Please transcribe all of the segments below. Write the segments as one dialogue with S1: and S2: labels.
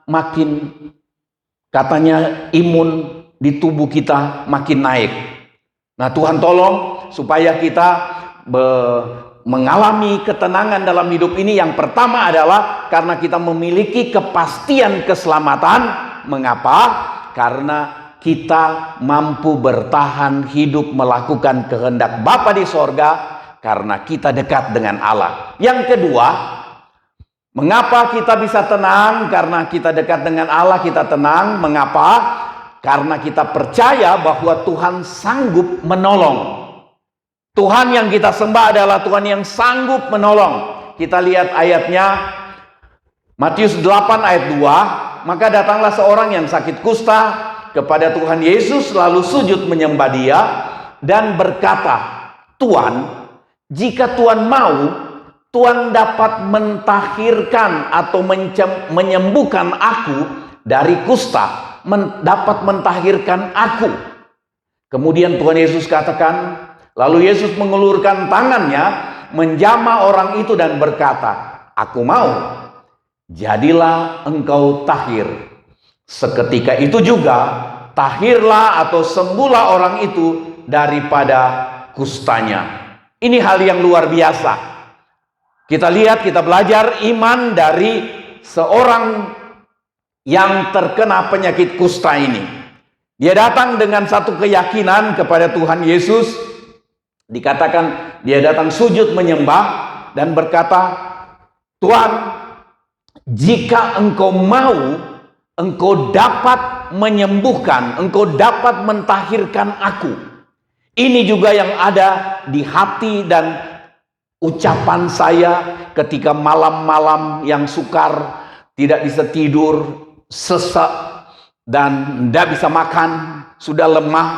S1: makin katanya imun di tubuh kita makin naik. Nah, Tuhan tolong supaya kita mengalami ketenangan dalam hidup ini. Yang pertama adalah karena kita memiliki kepastian keselamatan. Mengapa? Karena kita mampu bertahan hidup melakukan kehendak Bapa di sorga, karena kita dekat dengan Allah. Yang kedua, mengapa kita bisa tenang? Karena kita dekat dengan Allah, kita tenang. Mengapa? Karena kita percaya bahwa Tuhan sanggup menolong. Tuhan yang kita sembah adalah Tuhan yang sanggup menolong. Kita lihat ayatnya, Matius 8 ayat 2. Maka datanglah seorang yang sakit kusta kepada Tuhan Yesus, lalu sujud menyembah Dia dan berkata, Tuhan, jika Tuhan mau, Tuhan dapat mentahirkan atau menyembuhkan aku dari kusta, dapat mentahirkan aku. Kemudian Tuhan Yesus katakan, lalu Yesus mengulurkan tangannya, menjamah orang itu dan berkata, aku mau, jadilah engkau tahir. Seketika itu juga tahirlah atau sembuhlah orang itu daripada kustanya. Ini hal yang luar biasa. Kita lihat, kita belajar iman dari seorang yang terkena penyakit kusta ini. Dia datang dengan satu keyakinan kepada Tuhan Yesus. Dikatakan dia datang sujud menyembah dan berkata, Tuhan, jika engkau mau, engkau dapat menyembuhkan, engkau dapat mentahirkan aku. Ini juga yang ada di hati dan ucapan saya ketika malam-malam yang sukar, tidak bisa tidur, sesak, dan tidak bisa makan, sudah lemah.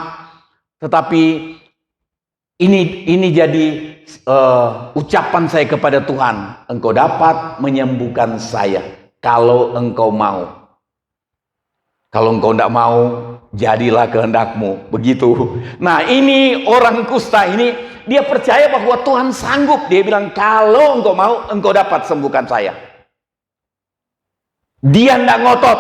S1: Tetapi ini jadi ucapan saya kepada Tuhan, engkau dapat menyembuhkan saya kalau engkau mau. Kalau engkau tidak mau, jadilah kehendakmu. Begitu. Nah, ini orang kusta ini, dia percaya bahwa Tuhan sanggup. Dia bilang, kalau engkau mau, engkau dapat sembuhkan saya. Dia tidak ngotot.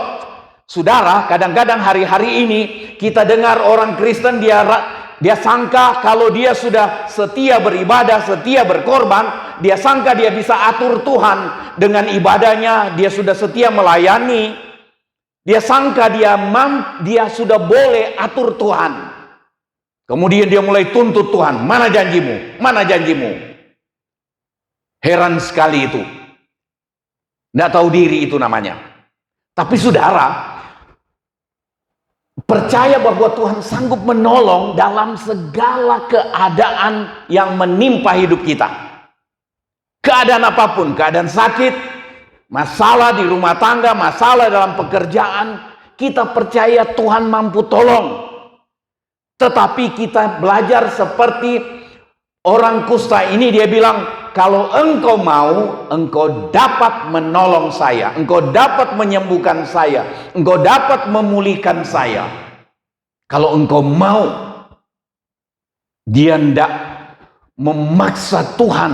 S1: Saudara, kadang-kadang hari-hari ini kita dengar orang Kristen, dia sangka kalau dia sudah setia beribadah, setia berkorban, dia sangka dia bisa atur Tuhan dengan ibadahnya, dia sudah setia melayani. Dia sangka dia sudah boleh atur Tuhan. Kemudian dia mulai tuntut Tuhan, mana janjimu? Mana janjimu? Heran sekali itu. Tidak tahu diri itu namanya. Tapi saudara, percaya bahwa Tuhan sanggup menolong dalam segala keadaan yang menimpa hidup kita. Keadaan apapun, keadaan sakit, masalah di rumah tangga, masalah dalam pekerjaan, kita percaya Tuhan mampu tolong. Tetapi kita belajar seperti orang kusta ini, dia bilang, kalau engkau mau, engkau dapat menolong saya, engkau dapat menyembuhkan saya, engkau dapat memulihkan saya. Kalau engkau mau. Dia tidak memaksa Tuhan.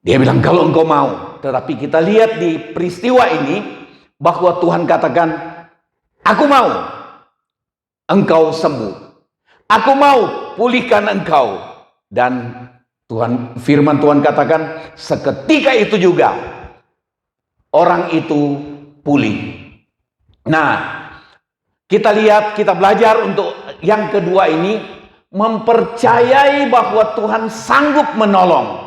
S1: Dia bilang, kalau engkau mau. Tetapi kita lihat di peristiwa ini bahwa Tuhan katakan, aku mau engkau sembuh. Aku mau pulihkan engkau. Dan firman Tuhan katakan, seketika itu juga orang itu pulih. Nah, kita lihat, kita belajar untuk yang kedua ini, mempercayai bahwa Tuhan sanggup menolong.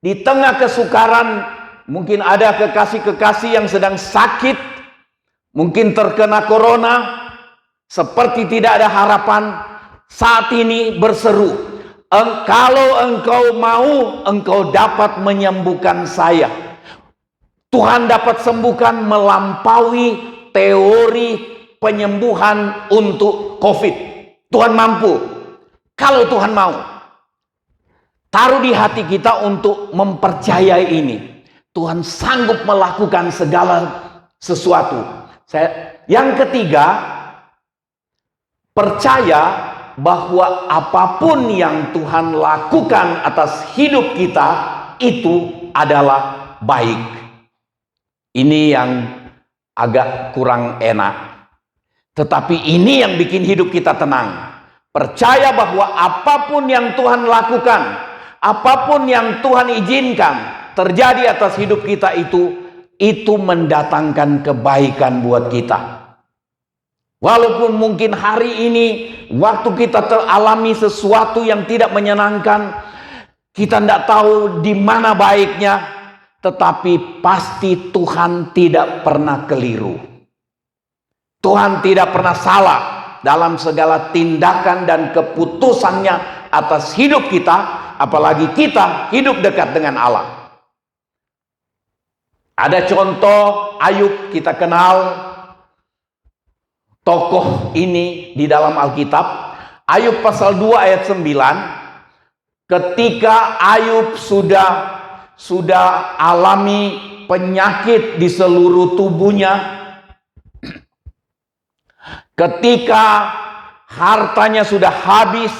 S1: Di tengah kesukaran, mungkin ada kekasih-kekasih yang sedang sakit, mungkin terkena corona, seperti tidak ada harapan. Saat ini berseru, kalau engkau mau, engkau dapat menyembuhkan saya. Tuhan dapat sembuhkan melampaui teori penyembuhan untuk COVID. Tuhan mampu. Kalau Tuhan mau. Taruh di hati kita untuk mempercayai ini. Tuhan sanggup melakukan segala sesuatu. Yang ketiga, percaya bahwa apapun yang Tuhan lakukan atas hidup kita itu adalah baik. Ini yang agak kurang enak. Tetapi ini yang bikin hidup kita tenang. Percaya bahwa apapun yang Tuhan lakukan, apapun yang Tuhan izinkan terjadi atas hidup kita itu mendatangkan kebaikan buat kita. Walaupun mungkin hari ini waktu kita teralami sesuatu yang tidak menyenangkan, kita tidak tahu di mana baiknya, tetapi pasti Tuhan tidak pernah keliru. Tuhan tidak pernah salah dalam segala tindakan dan keputusannya atas hidup kita, apalagi kita hidup dekat dengan Allah. Ada contoh Ayub, kita kenal tokoh ini di dalam Alkitab. Ayub pasal 2 ayat 9. Ketika Ayub sudah alami penyakit di seluruh tubuhnya, ketika hartanya sudah habis,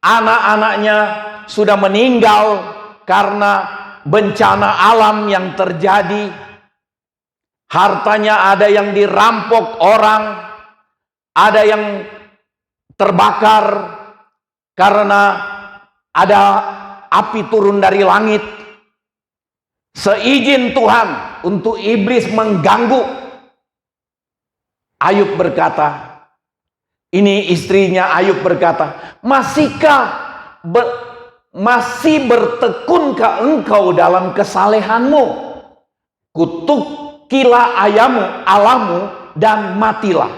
S1: anak-anaknya sudah meninggal karena bencana alam yang terjadi, hartanya ada yang dirampok orang, ada yang terbakar karena ada api turun dari langit. Seizin Tuhan untuk iblis mengganggu, Ayub berkata, ini istrinya Ayub berkata, masih bertekunkah engkau dalam kesalehanmu? Kutukilah Allahmu dan matilah.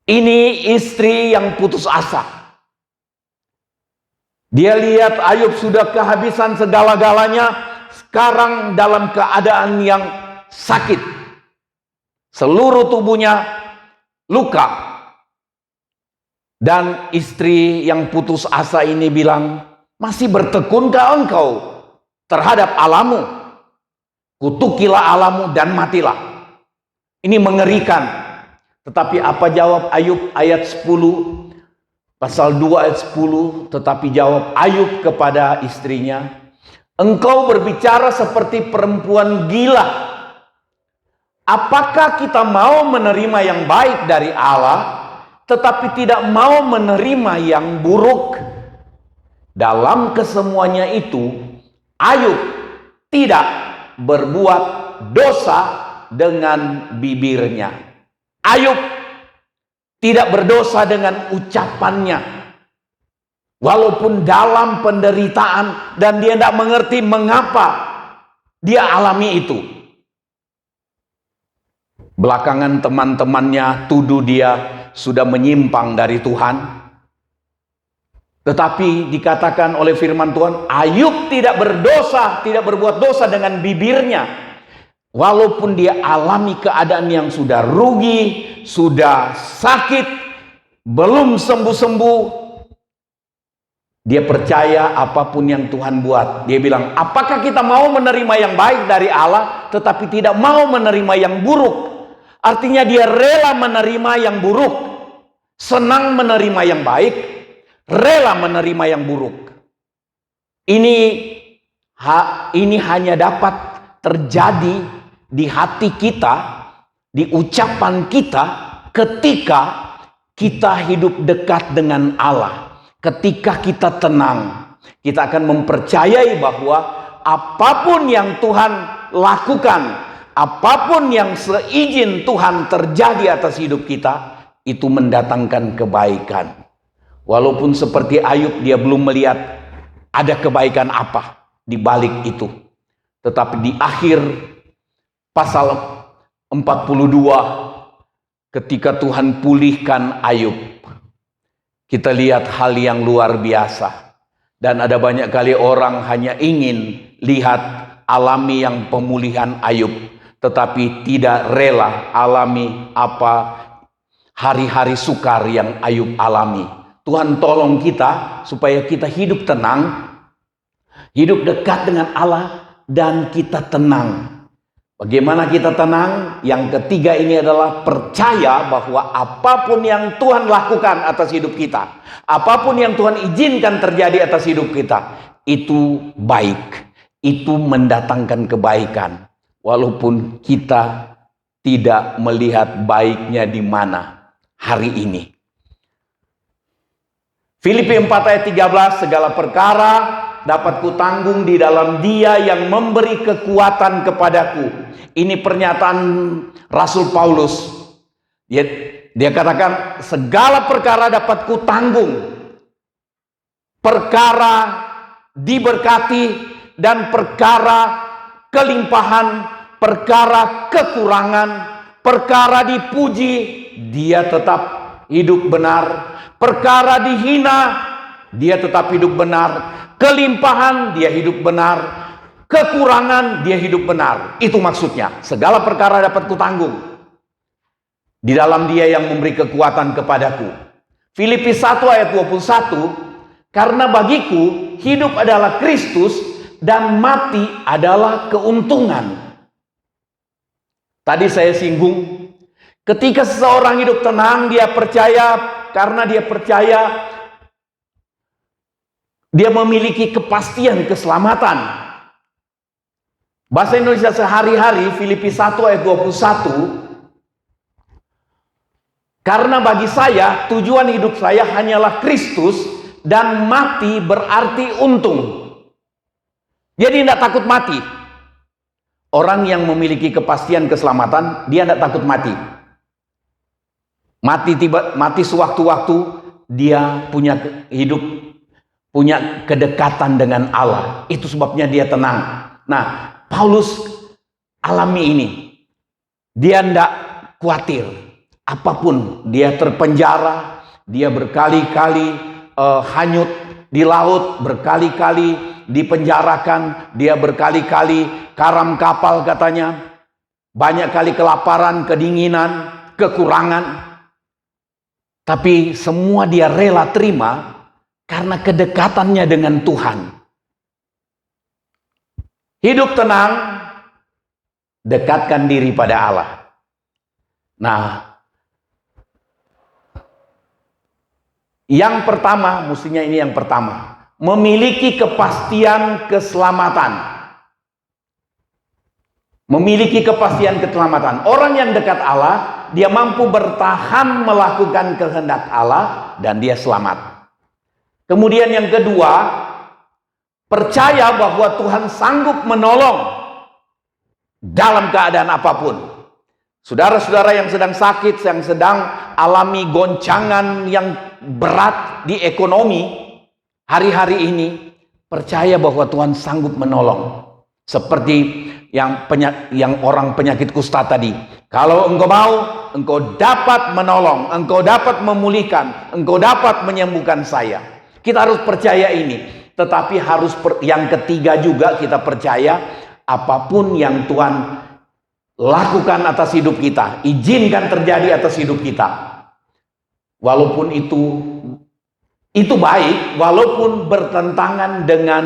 S1: Ini istri yang putus asa. Dia lihat Ayub sudah kehabisan segala-galanya, sekarang dalam keadaan yang sakit. Seluruh tubuhnya luka. Dan istri yang putus asa ini bilang, masih bertekunkah engkau terhadap Allahmu? Kutukilah Allahmu dan matilah. Ini mengerikan. Tetapi apa jawab Ayub ayat 10? Pasal 2 ayat 10. Tetapi jawab Ayub kepada istrinya, engkau berbicara seperti perempuan gila. Apakah kita mau menerima yang baik dari Allah, tetapi tidak mau menerima yang buruk? Dalam kesemuanya itu, Ayub tidak berbuat dosa dengan bibirnya. Ayub tidak berdosa dengan ucapannya. Walaupun dalam penderitaan dan dia tidak mengerti mengapa dia alami itu. Belakangan teman-temannya tuduh dia sudah menyimpang dari Tuhan. Tetapi dikatakan oleh firman Tuhan, Ayub tidak berdosa, tidak berbuat dosa dengan bibirnya. Walaupun dia alami keadaan yang sudah rugi, sudah sakit, belum sembuh-sembuh, dia percaya apapun yang Tuhan buat. Dia bilang, apakah kita mau menerima yang baik dari Allah, tetapi tidak mau menerima yang buruk? Artinya dia rela menerima yang buruk, senang menerima yang baik, rela menerima yang buruk. Ini hanya dapat terjadi di hati kita, di ucapan kita, ketika kita hidup dekat dengan Allah. Ketika kita tenang, kita akan mempercayai bahwa apapun yang Tuhan lakukan, apapun yang seizin Tuhan terjadi atas hidup kita, itu mendatangkan kebaikan. Walaupun seperti Ayub, dia belum melihat ada kebaikan apa di balik itu. Tetapi di akhir pasal 42, ketika Tuhan pulihkan Ayub, kita lihat hal yang luar biasa. Dan ada banyak kali orang hanya ingin lihat alami yang pemulihan Ayub, tetapi tidak rela alami apa hari-hari sukar yang Ayub alami. Tuhan tolong kita supaya kita hidup tenang, hidup dekat dengan Allah, dan kita tenang. Bagaimana kita tenang? Yang ketiga ini adalah percaya bahwa apapun yang Tuhan lakukan atas hidup kita, apapun yang Tuhan izinkan terjadi atas hidup kita, itu baik, itu mendatangkan kebaikan. Walaupun kita tidak melihat baiknya di mana hari ini. Filipi 4 ayat 13, segala perkara dapat kutanggung di dalam Dia yang memberi kekuatan kepadaku. Ini pernyataan Rasul Paulus. Dia katakan, segala perkara dapat kutanggung. Perkara diberkati dan perkara kelimpahan, perkara kekurangan, perkara dipuji, dia tetap hidup benar. Perkara dihina, dia tetap hidup benar. Kelimpahan, dia hidup benar. Kekurangan, dia hidup benar. Itu maksudnya, segala perkara dapat kutanggung di dalam Dia yang memberi kekuatan kepadaku. Filipi 1 ayat 21, karena bagiku hidup adalah Kristus dan mati adalah keuntungan. Tadi saya singgung, ketika seseorang hidup tenang, dia percaya, karena dia percaya dia memiliki kepastian keselamatan. Bahasa Indonesia sehari-hari, Filipi 1 ayat 21, karena bagi saya tujuan hidup saya hanyalah Kristus dan mati berarti untung. Jadi tidak takut mati. Orang yang memiliki kepastian keselamatan, dia tidak takut mati. Mati sewaktu-waktu, dia punya hidup, punya kedekatan dengan Allah. Itu sebabnya dia tenang. Nah, Paulus alami ini. Dia tidak khawatir. Apapun, dia terpenjara, dia berkali-kali hanyut di laut, berkali-kali dipenjarakan, dia berkali-kali karam kapal katanya, banyak kali kelaparan, kedinginan, kekurangan. Tapi semua dia rela terima karena kedekatannya dengan Tuhan. Hidup tenang, dekatkan diri pada Allah. Nah, yang pertama, mestinya ini yang pertama, memiliki kepastian keselamatan. Memiliki kepastian keselamatan. Orang yang dekat Allah, dia mampu bertahan melakukan kehendak Allah dan dia selamat. Kemudian yang kedua, percaya bahwa Tuhan sanggup menolong dalam keadaan apapun. Saudara-saudara yang sedang sakit, yang sedang alami goncangan yang berat di ekonomi hari-hari ini, percaya bahwa Tuhan sanggup menolong. Seperti yang orang penyakit kusta tadi. Kalau engkau mau, engkau dapat menolong, engkau dapat memulihkan, engkau dapat menyembuhkan saya. Kita harus percaya ini. Tetapi harus yang ketiga juga kita percaya, apapun yang Tuhan lakukan atas hidup kita, izinkan terjadi atas hidup kita. Walaupun itu baik, walaupun bertentangan dengan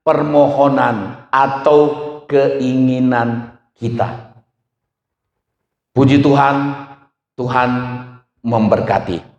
S1: permohonan atau keinginan kita. Puji Tuhan, Tuhan memberkati.